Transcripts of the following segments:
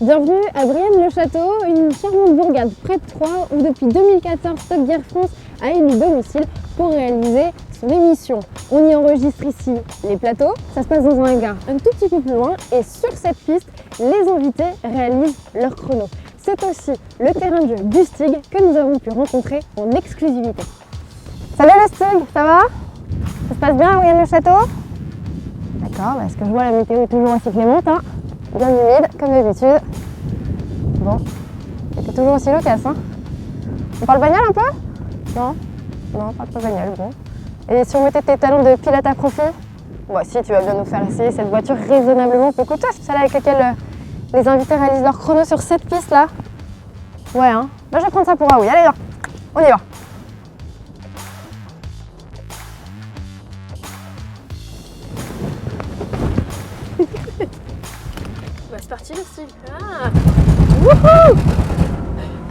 Bienvenue à Brienne-le-Château, une charmante bourgade près de Troyes où depuis 2014 Top Gear France a élu domicile pour réaliser son émission. On y enregistre ici les plateaux, ça se passe dans un hangar un tout petit peu plus loin et sur cette piste, les invités réalisent leur chrono. C'est aussi le terrain de jeu du Stig que nous avons pu rencontrer en exclusivité. Salut le Stig, ça va? Ça se passe bien à Brienne-le-Château? D'accord, est-ce que je vois la météo est toujours aussi clémente, hein? Bien humide, comme d'habitude. Bon, c'est toujours aussi loquace, hein? On parle bagnole un peu? Non? Non, pas de bagnole, bon. Et si on mettait tes talons de pilote à profil? Bon, si, tu vas bien nous faire essayer cette voiture raisonnablement peu coûteuse, celle avec laquelle les invités réalisent leur chrono sur cette piste-là. Ouais, hein? Bah, je vais prendre ça pour un oui. Allez, là, on y va. Bah, c'est parti le Stig. Ah. Wouhou!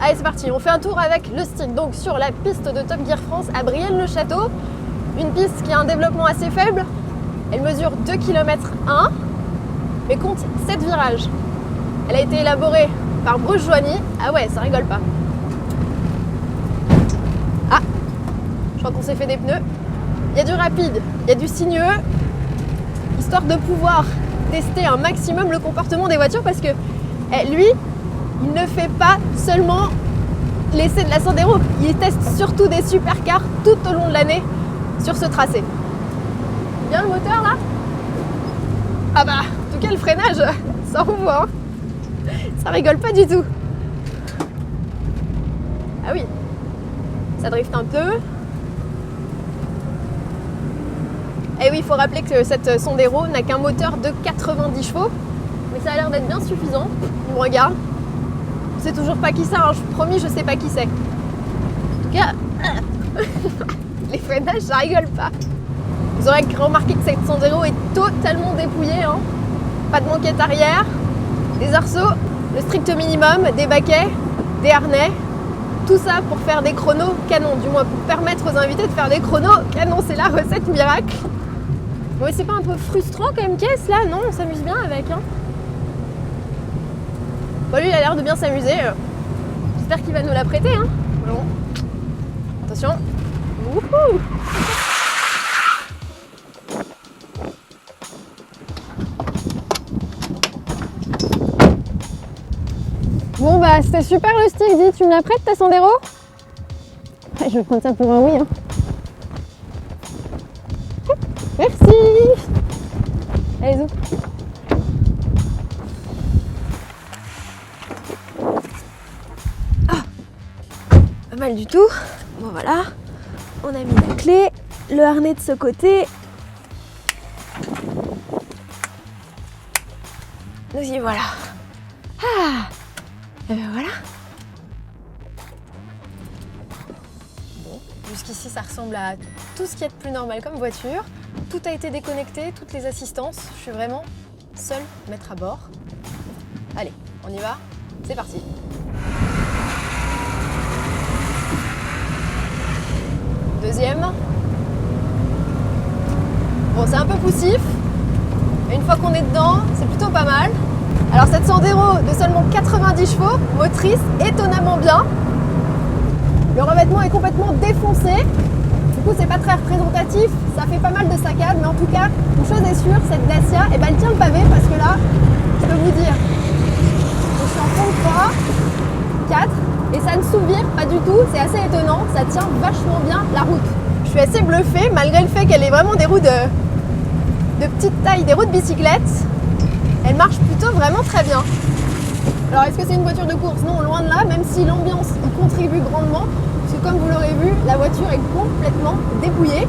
Allez, c'est parti, on fait un tour avec le Stig, donc sur la piste de Top Gear France à Brienne-le-Château. Une piste qui a un développement assez faible. Elle mesure 2 km 1, mais compte 7 virages. Elle a été élaborée par Bruce Joigny. Ah ouais, ça rigole pas. Ah, je crois qu'on s'est fait des pneus. Il y a du rapide, il y a du sinueux, histoire de pouvoir tester un maximum le comportement des voitures parce que lui, il ne fait pas seulement l'essai de la Sandero, il teste surtout des supercars tout au long de l'année sur ce tracé. Bien le moteur là? Ah bah, en tout cas le freinage, ça roule, hein. Ça rigole pas du tout. Ah oui, ça drift un peu. Et oui, il faut rappeler que cette Sandero n'a qu'un moteur de 90 chevaux, mais ça a l'air d'être bien suffisant. On me regarde. Je sais toujours pas qui c'est, hein. Promis, je sais pas qui c'est. En tout cas, les freinages, ça rigole pas. Vous aurez remarqué que cette Sandero est totalement dépouillée, hein. Pas de banquette arrière, des arceaux, le strict minimum, des baquets, des harnais. Tout ça pour faire des chronos canons, du moins pour permettre aux invités de faire des chronos canons. C'est la recette miracle. Bon, c'est pas un peu frustrant quand même qu'est-ce là? Non, on s'amuse bien avec, hein. Bon, lui il a l'air de bien s'amuser. J'espère qu'il va nous la prêter, hein. Bon. Attention. Wouhou! Bon bah c'était super le Stig, dis, tu me la prêtes ta Sandero? Ouais, je vais prendre ça pour un oui, hein. Merci. Allez, zou. Ah, pas mal du tout. Bon voilà, on a mis la clé, le harnais de ce côté. Nous y voilà. Ah, et ben voilà. Bon, jusqu'ici ça ressemble à tout ce qu'il y a de plus normal comme voiture. Tout a été déconnecté, toutes les assistances. Je suis vraiment seule maître à bord. Allez, on y va, c'est parti. Deuxième. Bon, c'est un peu poussif, mais une fois qu'on est dedans, c'est plutôt pas mal. Alors cette Sandero de seulement 90 chevaux, motrice étonnamment bien. Le revêtement est complètement défoncé. Du coup, c'est pas très représentatif, ça fait pas mal de saccades, mais en tout cas, une chose est sûre, cette Dacia, eh ben, elle tient le pavé parce que là, je peux vous dire, je suis en fond de 3, 4, et ça ne s'ouvre pas du tout, c'est assez étonnant, ça tient vachement bien la route. Je suis assez bluffée, malgré le fait qu'elle ait vraiment des roues de petite taille, des roues de bicyclette, elle marche plutôt vraiment très bien. Alors, est-ce que c'est une voiture de course? Non, loin de là, même si l'ambiance y contribue grandement. Parce que comme vous l'aurez vu, la voiture est complètement dépouillée.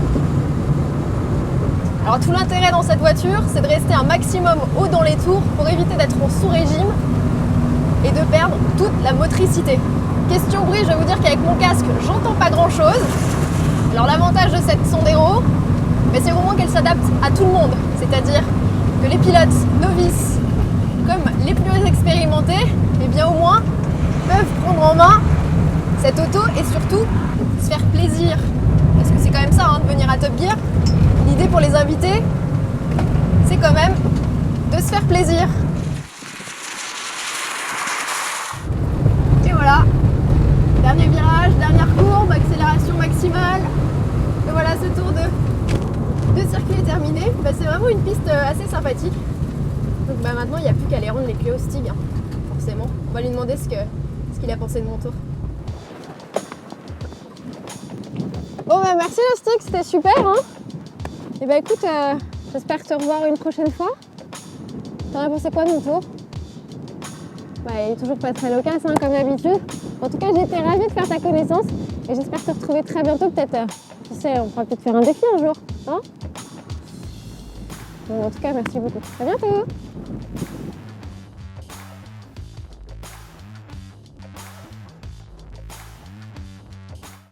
Alors tout l'intérêt dans cette voiture, c'est de rester un maximum haut dans les tours pour éviter d'être en sous-régime et de perdre toute la motricité. Question bruit, je vais vous dire qu'avec mon casque, j'entends pas grand-chose. Alors l'avantage de cette Sandero, c'est au moins qu'elle s'adapte à tout le monde. C'est-à-dire que les pilotes novices, comme les plus expérimentés, eh bien au moins peuvent prendre en main cette auto et surtout se faire plaisir. Parce que c'est quand même ça, hein, de venir à Top Gear. L'idée pour les invités, c'est quand même de se faire plaisir. Dernier virage, dernière courbe, accélération maximale. Et voilà, ce tour de circuit est terminé. Bah, c'est vraiment une piste assez sympathique. Donc bah, maintenant, il n'y a plus qu'à aller rendre les clés au Stig, hein, forcément. On va lui demander ce qu'il a pensé de mon tour. Bon bah merci le Stig, c'était super hein. Et bah écoute, j'espère te revoir une prochaine fois. T'en as pensé quoi de mon tour? Bah il est toujours pas très loquace hein, comme d'habitude. En tout cas j'ai été ravie de faire ta connaissance et j'espère te retrouver très bientôt peut-être. Qui sait, on pourra peut-être faire un défi un jour. Hein bon, en tout cas merci beaucoup. À bientôt.